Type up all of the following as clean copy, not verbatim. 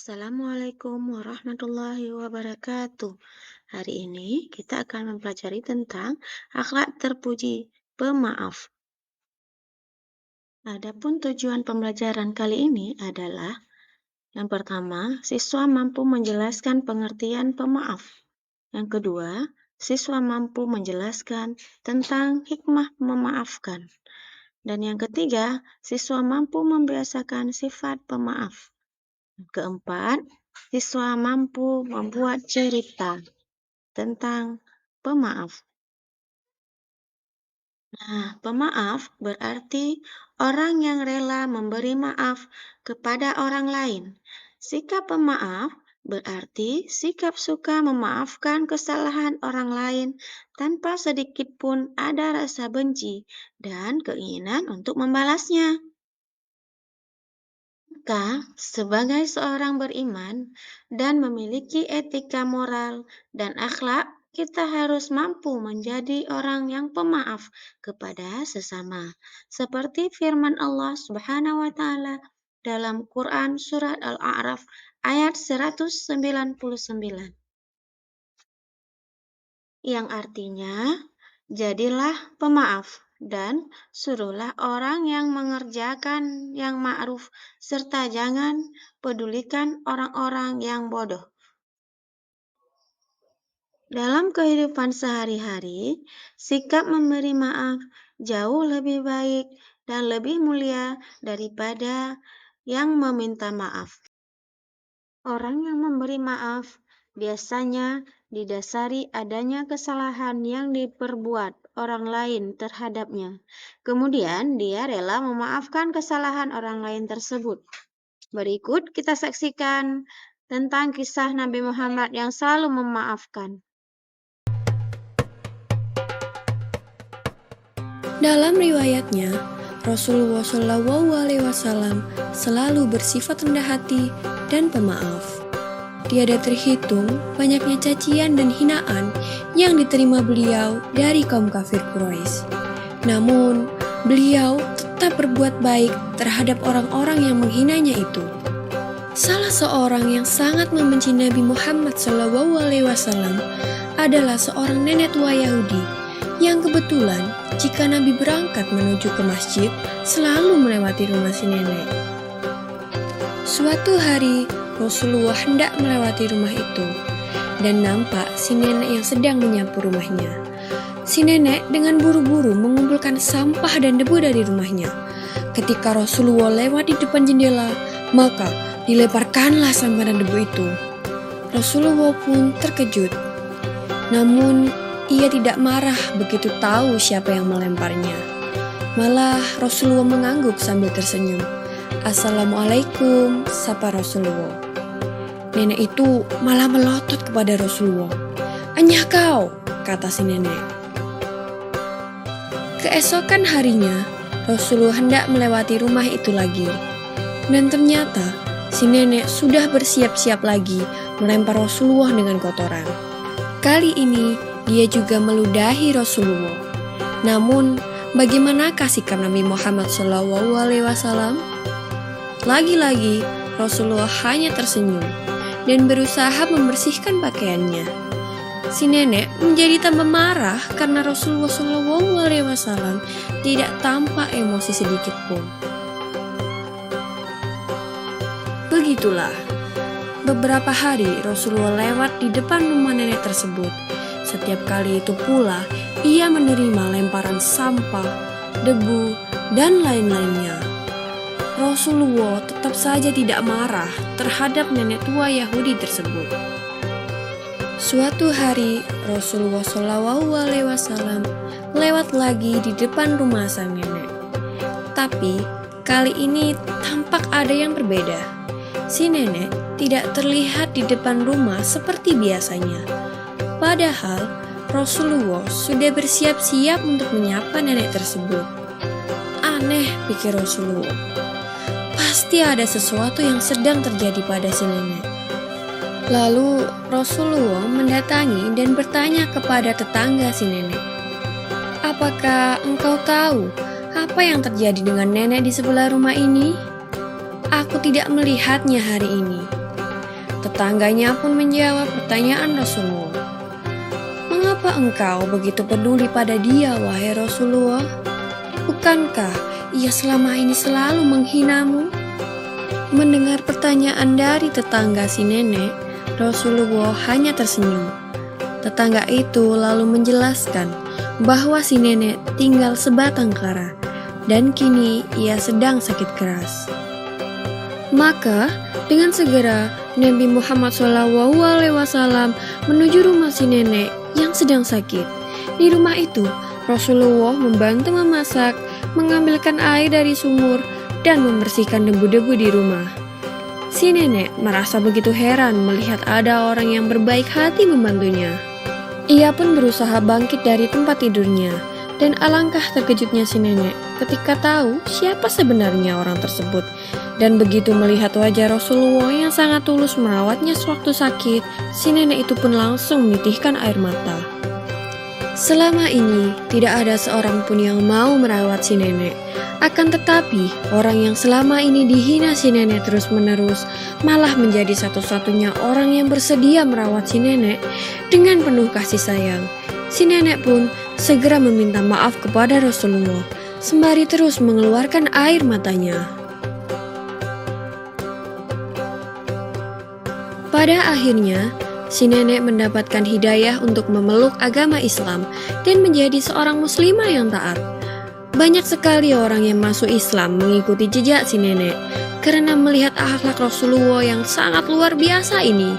Assalamualaikum warahmatullahi wabarakatuh. Hari ini kita akan mempelajari tentang akhlak terpuji, pemaaf. Adapun tujuan pembelajaran kali ini adalah yang pertama, siswa mampu menjelaskan pengertian pemaaf. Yang kedua, siswa mampu menjelaskan tentang hikmah memaafkan. Dan yang ketiga, siswa mampu membiasakan sifat pemaaf. Keempat, siswa mampu membuat cerita tentang pemaaf. Nah, pemaaf berarti orang yang rela memberi maaf kepada orang lain. Sikap pemaaf berarti sikap suka memaafkan kesalahan orang lain tanpa sedikit pun ada rasa benci dan keinginan untuk membalasnya. Maka, sebagai seorang beriman dan memiliki etika moral dan akhlak, kita harus mampu menjadi orang yang pemaaf kepada sesama. Seperti firman Allah Subhanahu wa taala dalam Quran surat Al-A'raf ayat 199. Yang artinya, jadilah pemaaf dan suruhlah orang yang mengerjakan yang ma'ruf serta jangan pedulikan orang-orang yang bodoh. Dalam kehidupan sehari-hari, sikap memberi maaf jauh lebih baik dan lebih mulia daripada yang meminta maaf. Orang yang memberi maaf biasanya didasari adanya kesalahan yang diperbuat orang lain terhadapnya. Kemudian dia rela memaafkan kesalahan orang lain tersebut. Berikut kita saksikan tentang kisah Nabi Muhammad yang selalu memaafkan. Dalam riwayatnya, Rasulullah SAW selalu bersifat rendah hati dan pemaaf. Tiada terhitung banyaknya cacian dan hinaan yang diterima beliau dari kaum kafir Quraisy. Namun, beliau tetap berbuat baik terhadap orang-orang yang menghinanya itu. Salah seorang yang sangat membenci Nabi Muhammad SAW adalah seorang nenek tua Yahudi yang kebetulan jika Nabi berangkat menuju ke masjid selalu melewati rumah si nenek. Suatu hari Rasulullah hendak melewati rumah itu dan nampak si nenek yang sedang menyapu rumahnya. Si nenek dengan buru-buru mengumpulkan sampah dan debu dari rumahnya. Ketika Rasulullah lewat di depan jendela, maka dilemparkanlah sampah dan debu itu. Rasulullah pun terkejut. Namun ia tidak marah begitu tahu siapa yang melemparnya. Malah Rasulullah mengangguk sambil tersenyum. Assalamualaikum, sapa Rasulullah. Nenek itu malah melotot kepada Rasulullah. Anyah kau, kata si nenek. Keesokan harinya, Rasulullah hendak melewati rumah itu lagi. Dan ternyata si nenek sudah bersiap-siap lagi melempar Rasulullah dengan kotoran. Kali ini dia juga meludahi Rasulullah. Namun, bagaimanakah sikap Nabi Muhammad SAW? Lagi-lagi, Rasulullah hanya tersenyum dan berusaha membersihkan pakaiannya. Si nenek menjadi tambah marah karena Rasulullah SAW tidak tampak emosi sedikit pun. Begitulah, beberapa hari Rasulullah lewat di depan rumah nenek tersebut. Setiap kali itu pula, ia menerima lemparan sampah, debu, dan lain-lainnya. Rasulullah tetap saja tidak marah terhadap nenek tua Yahudi tersebut. Suatu hari, Rasulullah SAW lewat lagi di depan rumah sang nenek. Tapi, kali ini tampak ada yang berbeda. Si nenek tidak terlihat di depan rumah seperti biasanya. Padahal, Rasulullah sudah bersiap-siap untuk menyapa nenek tersebut. Aneh, pikir Rasulullah. Pasti ada sesuatu yang sedang terjadi pada si nenek. Lalu, Rasulullah mendatangi dan bertanya kepada tetangga si nenek. Apakah engkau tahu apa yang terjadi dengan nenek di sebelah rumah ini? Aku tidak melihatnya hari ini. Tetangganya pun menjawab pertanyaan Rasulullah. "Mengapa engkau begitu peduli pada dia, wahai Rasulullah? Bukankah ia selama ini selalu menghinamu?" Mendengar pertanyaan dari tetangga si nenek, Rasulullah hanya tersenyum. Tetangga itu lalu menjelaskan bahwa si nenek tinggal sebatang kara dan kini ia sedang sakit keras. Maka dengan segera Nabi Muhammad SAW menuju rumah si nenek yang sedang sakit. Di rumah itu, Rasulullah membantu memasak, mengambilkan air dari sumur, dan membersihkan debu-debu di rumah. Si nenek merasa begitu heran melihat ada orang yang berbaik hati membantunya. Ia pun berusaha bangkit dari tempat tidurnya, dan alangkah terkejutnya si nenek ketika tahu siapa sebenarnya orang tersebut. Dan begitu melihat wajah Rasulullah yang sangat tulus merawatnya sewaktu sakit, si nenek itu pun langsung menitihkan air mata. Selama ini, tidak ada seorang pun yang mau merawat si nenek. Akan tetapi, orang yang selama ini dihina si nenek terus-menerus malah menjadi satu-satunya orang yang bersedia merawat si nenek dengan penuh kasih sayang. Si nenek pun segera meminta maaf kepada Rasulullah, sembari terus mengeluarkan air matanya. Pada akhirnya, si nenek mendapatkan hidayah untuk memeluk agama Islam dan menjadi seorang muslimah yang taat. Banyak sekali orang yang masuk Islam mengikuti jejak si nenek karena melihat akhlak Rasulullah yang sangat luar biasa ini.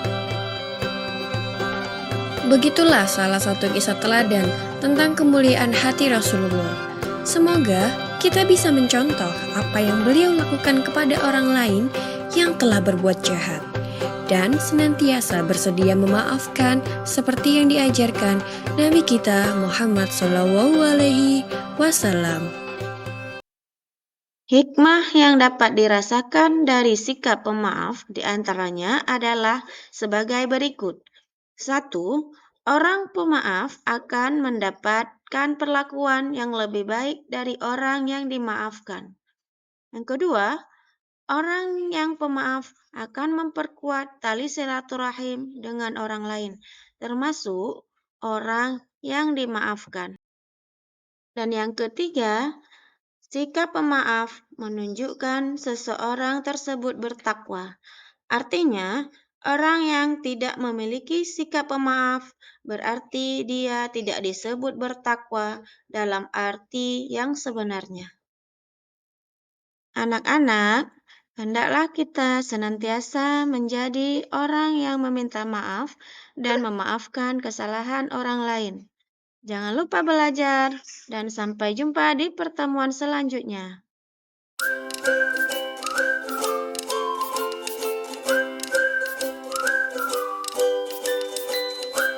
Begitulah salah satu kisah teladan tentang kemuliaan hati Rasulullah. Semoga kita bisa mencontoh apa yang beliau lakukan kepada orang lain yang telah berbuat jahat, dan senantiasa bersedia memaafkan seperti yang diajarkan Nabi kita Muhammad SAW. Hikmah yang dapat dirasakan dari sikap pemaaf diantaranya adalah sebagai berikut. 1. Orang pemaaf akan mendapatkan perlakuan yang lebih baik dari orang yang dimaafkan. Yang kedua, orang yang pemaaf akan memperkuat tali silaturahim dengan orang lain, termasuk orang yang dimaafkan. Dan yang ketiga, sikap pemaaf menunjukkan seseorang tersebut bertakwa. Artinya, orang yang tidak memiliki sikap pemaaf berarti dia tidak disebut bertakwa dalam arti yang sebenarnya. Anak-anak, hendaklah kita senantiasa menjadi orang yang meminta maaf dan memaafkan kesalahan orang lain. Jangan lupa belajar dan sampai jumpa di pertemuan selanjutnya.